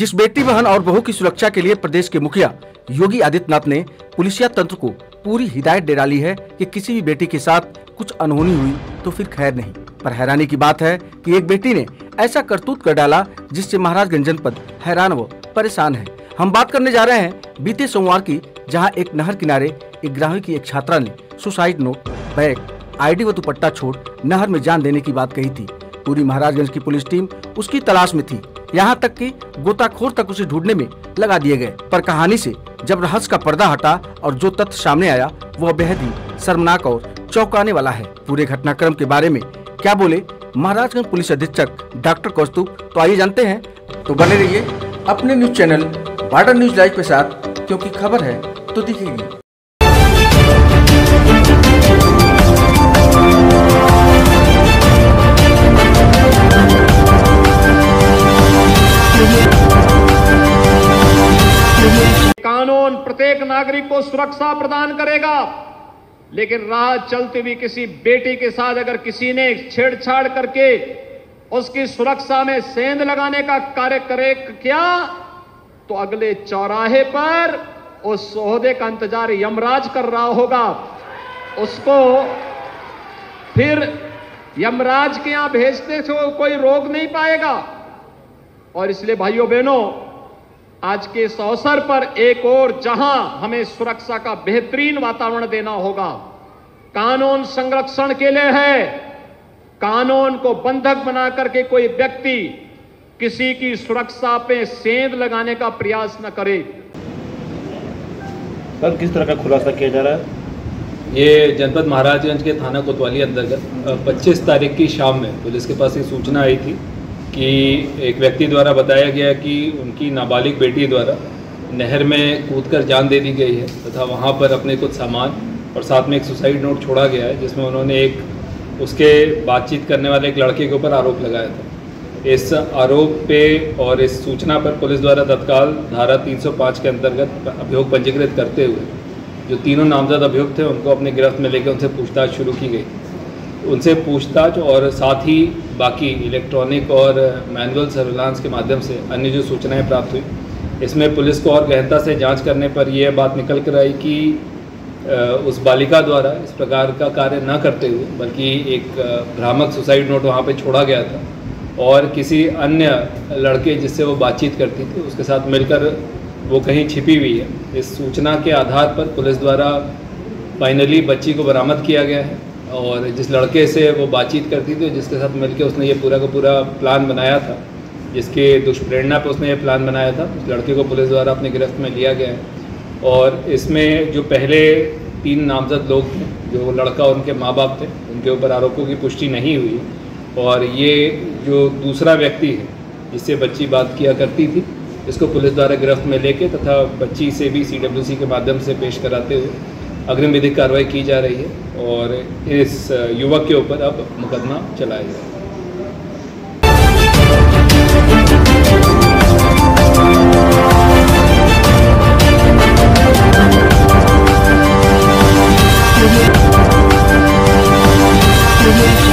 जिस बेटी बहन और बहू की सुरक्षा के लिए प्रदेश के मुखिया योगी आदित्यनाथ ने पुलिसिया तंत्र को पूरी हिदायत दे डाली है कि किसी भी बेटी के साथ कुछ अनहोनी हुई तो फिर खैर नहीं। पर हैरानी की बात है कि एक बेटी ने ऐसा करतूत कर डाला जिससे महाराजगंज जनपद हैरान व परेशान है। हम बात करने जा रहे हैं बीते सोमवार की, जहां एक नहर किनारे 11वीं की एक छात्रा ने सुसाइड नोट, बैग, ID व दुपट्टा छोड़ नहर में जान देने की बात कही थी। पूरी महाराजगंज की पुलिस टीम उसकी तलाश में थी, यहाँ तक कि गोताखोर तक उसे ढूंढने में लगा दिए गए। पर कहानी से जब रहस्य का पर्दा हटा और जो तथ्य सामने आया वह बेहद ही शर्मनाक और चौंकाने वाला है। पूरे घटनाक्रम के बारे में क्या बोले महाराजगंज पुलिस अधीक्षक डॉक्टर कौस्तुभ, तो आइए जानते हैं। तो बने रहिए अपने news channel border news live के साथ, क्योंकि खबर है तो दिखेगी। कानून प्रत्येक नागरिक को सुरक्षा प्रदान करेगा, लेकिन राह चलती हुई किसी बेटी के साथ अगर किसी ने छेड़छाड़ करके उसकी सुरक्षा में सेंध लगाने का कार्य करे किया तो अगले चौराहे पर उस ओहदे का इंतजार यमराज कर रहा होगा। उसको फिर यमराज के यहां भेजने से कोई रोक नहीं पाएगा। और इसलिए भाइयों बहनों, आज के इस अवसर पर एक और जहां हमें सुरक्षा का बेहतरीन वातावरण देना होगा, कानून संरक्षण के लिए है। कानून को बंधक बना करके कोई व्यक्ति किसी की सुरक्षा पे सेंध लगाने का प्रयास न करे। सर, किस तरह का खुलासा किया जा रहा है? ये जनपद महाराजगंज के थाना कोतवाली अंतर्गत 25 तारीख की शाम में पुलिस के पास एक सूचना आई थी कि एक व्यक्ति द्वारा बताया गया कि उनकी नाबालिग बेटी द्वारा नहर में कूदकर जान दे दी गई है तथा वहां पर अपने कुछ सामान और साथ में एक सुसाइड नोट छोड़ा गया है, जिसमें उन्होंने एक उसके बातचीत करने वाले एक लड़के के ऊपर आरोप लगाया था। इस आरोप पे और इस सूचना पर पुलिस द्वारा तत्काल धारा 305 के अंतर्गत अभियोग पंजीकृत करते हुए जो तीनों नामजद अभियुक्त थे उनको अपने गिरफ्त में लेकर उनसे पूछताछ शुरू की गई। उनसे पूछताछ और साथ ही बाकी इलेक्ट्रॉनिक और मैनुअल सर्विलांस के माध्यम से अन्य जो सूचनाएं प्राप्त हुई, इसमें पुलिस को और गहनता से जांच करने पर यह बात निकल कर आई कि उस बालिका द्वारा इस प्रकार का कार्य न करते हुए बल्कि एक भ्रामक सुसाइड नोट वहां पे छोड़ा गया था और किसी अन्य लड़के जिससे वो बातचीत करती थी उसके साथ मिलकर वो कहीं छिपी हुई है। इस सूचना के आधार पर पुलिस द्वारा फाइनली बच्ची को बरामद किया गया है और जिस लड़के से वो बातचीत करती थी, जिसके साथ मिलकर उसने ये पूरा का पूरा प्लान बनाया था, जिसके दुष्प्रेरणा पर उसने ये प्लान बनाया था, उस लड़के को पुलिस द्वारा अपने गिरफ्त में लिया गया है। और इसमें जो पहले 3 नामजद लोग थे, जो लड़का और उनके माँ बाप थे, उनके ऊपर आरोपों की पुष्टि नहीं हुई। और ये जो दूसरा व्यक्ति है जिससे बच्ची बात किया करती थी, इसको पुलिस द्वारा गिरफ्त में लेके तथा बच्ची से भी CWC के माध्यम से पेश कराते हुए अग्रिम विधिक कार्रवाई की जा रही है और इस युवक के ऊपर अब मुकदमा चलाया जाएगा।